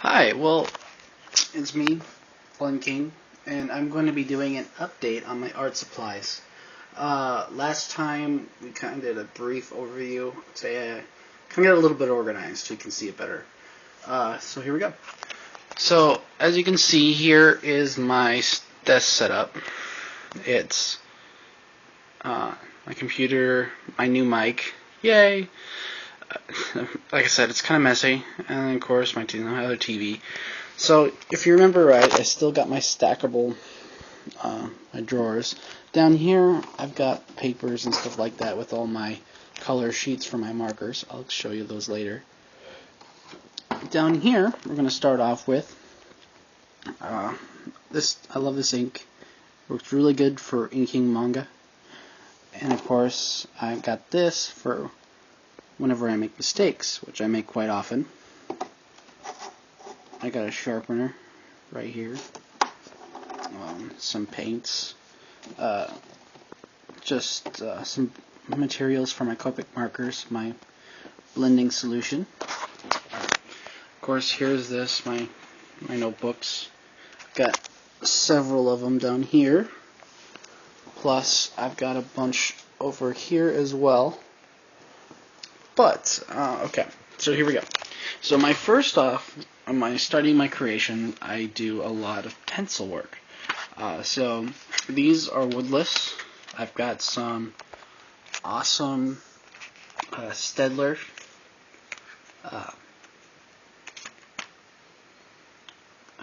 Hi, well, it's me, Glenn King, and I'm going to be doing an update on my art supplies. Last time we kind of did a brief overview. Today I kind of got a little bit organized so you can see it better. So here we go. So as you can see, here is my desk setup. It's my computer, my new mic, yay! Like I said, it's kind of messy, and of course my other TV. So if you remember right, I still got my stackable my drawers. Down here I've got papers and stuff like that with all my color sheets for my markers. I'll show you those later. Down here we're going to start off with this. I love this ink. Works really good for inking manga. And of course I got this for whenever I make mistakes, which I make quite often. I got a sharpener right here, some paints, just some materials for my Copic markers, my blending solution. Of course, here's this, my notebooks. Got several of them down here, plus I've got a bunch over here as well. But, okay, so here we go. So first off, starting my creation, I do a lot of pencil work. So these are woodless. I've got some awesome Staedtler I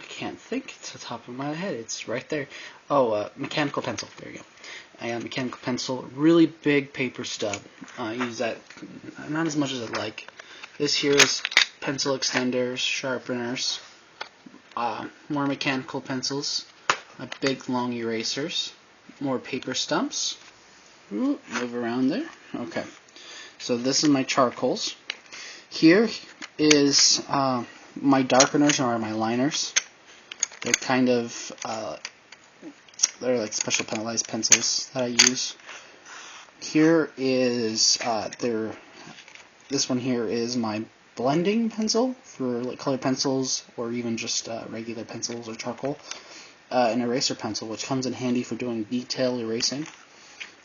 can't think to the top of my head. It's right there. Oh, mechanical pencil. There you go. I got a mechanical pencil, really big paper stub. I use that not as much as I'd like. This here is pencil extenders, sharpeners, more mechanical pencils, my big long erasers, more paper stumps. Ooh, move around there. Okay. So this is my charcoals. Here is my darkeners or my liners. They're kind of they're like special penalized pencils that I use. Here is this one here is my blending pencil for like colored pencils or even just regular pencils or charcoal. An eraser pencil, which comes in handy for doing detail erasing.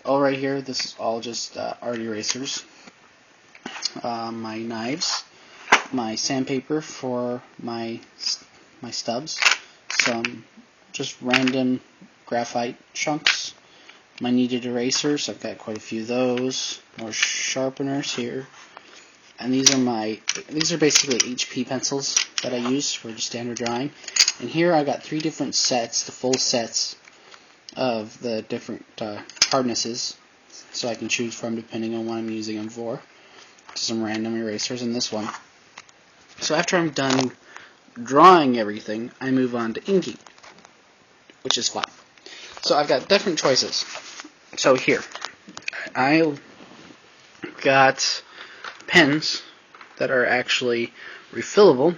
All right here, this is all just art erasers. My knives, my sandpaper for my stubs, some just random graphite chunks, my kneaded erasers. I've got quite a few of those. More sharpeners here. And these are basically HP pencils that I use for just standard drawing. And here I got 3 different sets, the full sets of the different hardnesses, so I can choose from depending on what I'm using them for. Some random erasers in this one. So after I'm done drawing everything, I move on to inking, which is fun. So I've got different choices. So here, I got pens that are actually refillable.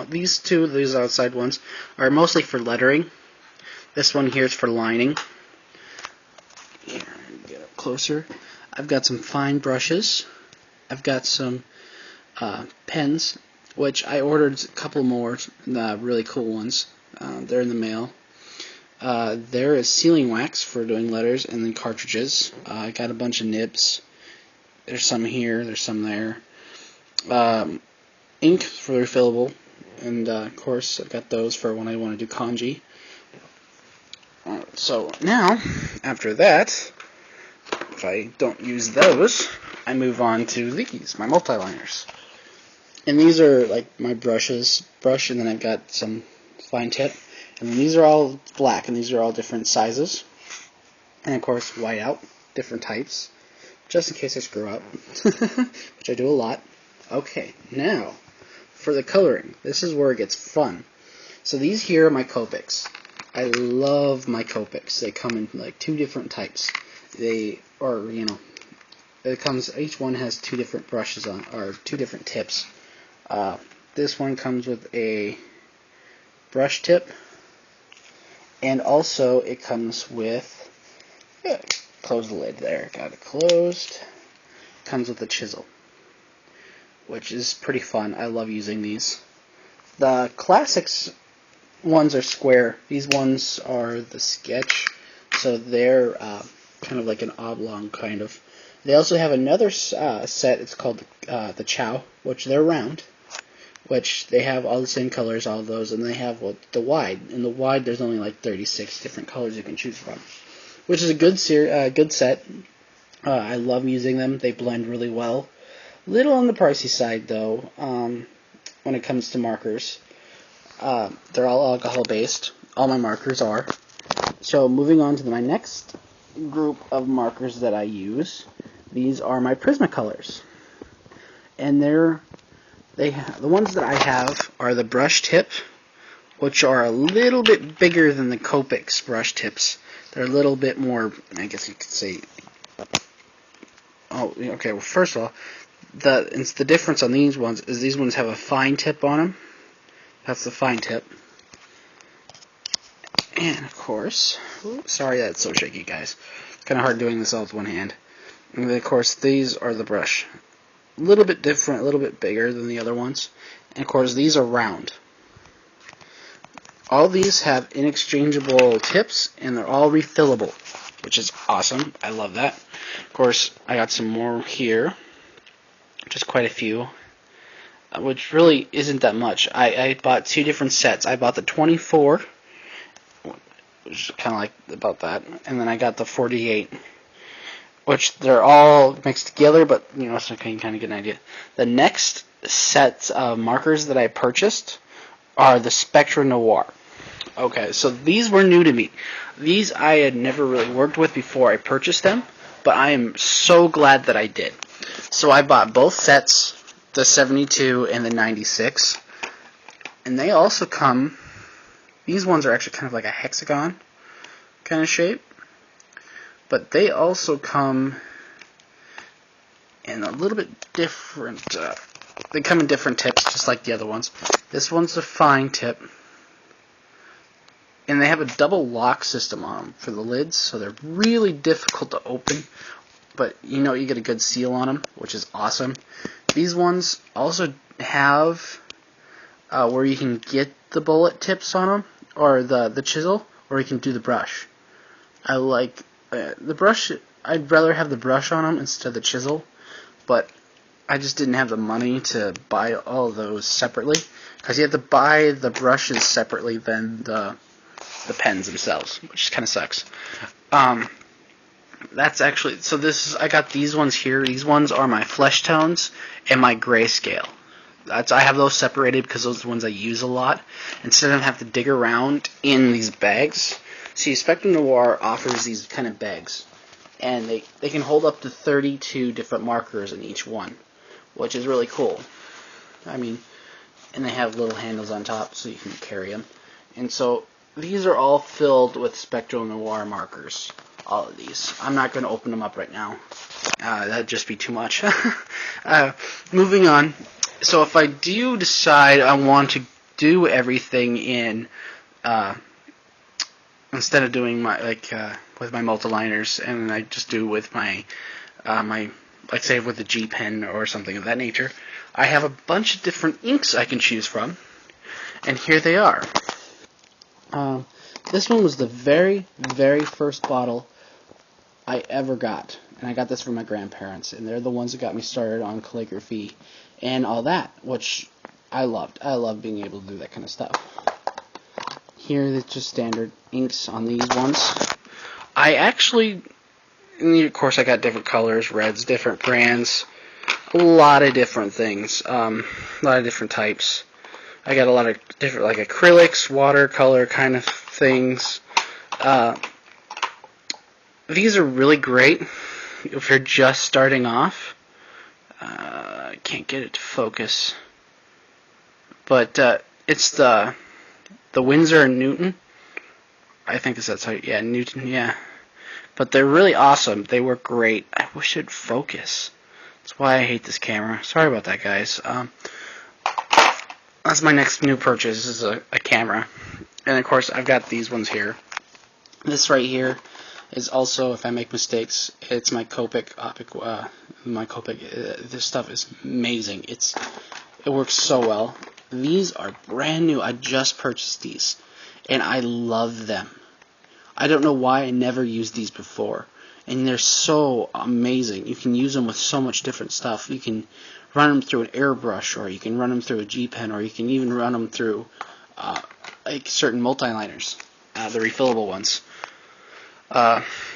These outside ones are mostly for lettering. This one here is for lining. Here, get up closer. I've got some fine brushes. I've got some pens, which I ordered a couple more really cool ones. They're in the mail. There is sealing wax for doing letters, and then cartridges. I got a bunch of nibs. There's some here, there's some there. Ink for refillable, and of course I've got those for when I want to do kanji. So now, after that, if I don't use those, I move on to these, my multi-liners. And these are like my brush, and then I've got some fine tip. And these are all black, and these are all different sizes. And of course, whiteout, different types, just in case I screw up, which I do a lot. Okay, now, for the coloring, this is where it gets fun. So these here are my Copics. I love my Copics. They come in like 2 different types. Each one has 2 different brushes on, or 2 different tips. This one comes with a brush tip, and also it comes with, close the lid there, got it closed, comes with a chisel, which is pretty fun. I love using these. The classics ones are square. These ones are the sketch, so they're kind of like an oblong kind of. They also have another set. It's called the Chow, which they're round, which they have all the same colors, all of those, and they have the wide. In the wide, there's only like 36 different colors you can choose from, which is a good set. I love using them. They blend really well. Little on the pricey side, though, when it comes to markers. They're all alcohol-based. All my markers are. So moving on to my next group of markers that I use, these are my Prismacolors. And the ones that I have are the brush tip, which are a little bit bigger than the Copics brush tips. They're a little bit more, I guess you could say. Oh, okay. Well, first of all, the difference on these ones is these ones have a fine tip on them. That's the fine tip. And of course, sorry that's so shaky, guys. It's kind of hard doing this all with one hand. And then, of course, these are the brush. A little bit different, a little bit bigger than the other ones. And of course, these are round. All these have interchangeable tips, and they're all refillable, which is awesome. I love that. Of course, I got some more here, just quite a few, which really isn't that much. I bought two different sets. I bought the 24, which is kind of like about that, and then I got the 48, which they're all mixed together, but you know, so you can kind of get an idea. The next set of markers that I purchased are the Spectra Noir. Okay, so these were new to me. These I had never really worked with before I purchased them, but I am so glad that I did. So I bought both sets, the 72 and the 96, and they also come, these ones are actually kind of like a hexagon kind of shape, but they also come in a little bit different, they come in different tips just like the other ones. This one's a fine tip, and they have a double lock system on them for the lids, so they're really difficult to open, but you know you get a good seal on them, which is awesome. These ones also have where you can get the bullet tips on them, or the chisel, or you can do the brush. I like the brush. I'd rather have the brush on them instead of the chisel, but I just didn't have the money to buy all of those separately, because you have to buy the brushes separately than the pens themselves, which kind of sucks. That's actually, so I got these ones here. These ones are my flesh tones and my grayscale. I have those separated because those are the ones I use a lot, instead of having to dig around in these bags. See, Spectra Noir offers these kind of bags, and they can hold up to 32 different markers in each one, which is really cool. I mean, and they have little handles on top so you can carry them. And so these are all filled with Spectra Noir markers. All of these. I'm not going to open them up right now. That'd just be too much. Moving on. So if I do decide I want to do everything in, instead of doing my with my multiliners, and I just do with my like say with the G pen or something of that nature, I have a bunch of different inks I can choose from, and here they are. This one was the very, very first bottle I ever got, and I got this from my grandparents, and they're the ones that got me started on calligraphy and all that, which I loved. I love being able to do that kind of stuff. Here is just standard inks on these ones. I actually, of course, I got different colors, reds, different brands, a lot of different things, a lot of different types. I got a lot of different, like acrylics, watercolor kind of things. These are really great if you're just starting off. I can't get it to focus, but it's the Winsor & Newton. I think that's how. Yeah, Newton. Yeah, but they're really awesome. They work great. I wish it'd focus. That's why I hate this camera. Sorry about that, guys. That's my next new purchase. Is a camera, and of course I've got these ones here. This right here is also, if I make mistakes, it's my Copic. My Copic. This stuff is amazing. It works so well. These are brand new. I just purchased these, and I love them. I don't know why I never used these before, and they're so amazing. You can use them with so much different stuff. You can run them through an airbrush, or you can run them through a G-pen, or you can even run them through like certain multi-liners, the refillable ones.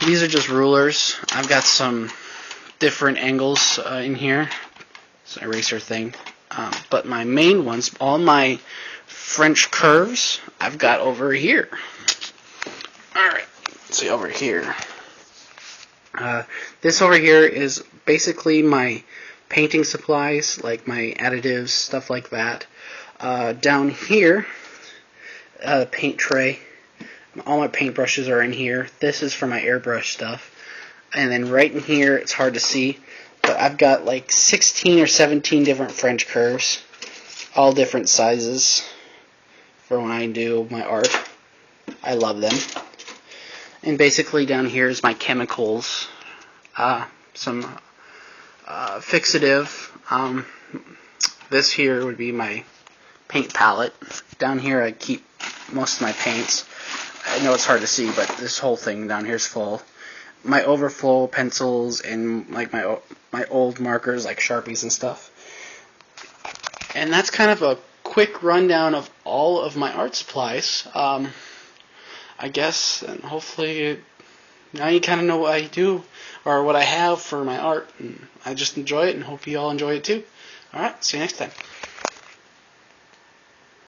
These are just rulers. I've got some different angles in here. It's an eraser thing. But my main ones, all my French curves, I've got over here. Alright, see over here. This over here is basically my painting supplies, like my additives, stuff like that. Down here, paint tray. All my paintbrushes are in here. This is for my airbrush stuff. And then right in here, it's hard to see, but I've got like 16 or 17 different French curves, all different sizes for when I do my art. I love them. And basically down here is my chemicals, some fixative. This here would be my paint palette. Down here I keep most of my paints. I know it's hard to see, but this whole thing down here is full. My overflow pencils and like my old markers like Sharpies and stuff. And that's kind of a quick rundown of all of my art supplies. I guess, and hopefully now you kind of know what I do or what I have for my art. And I just enjoy it and hope you all enjoy it too. Alright, see you next time.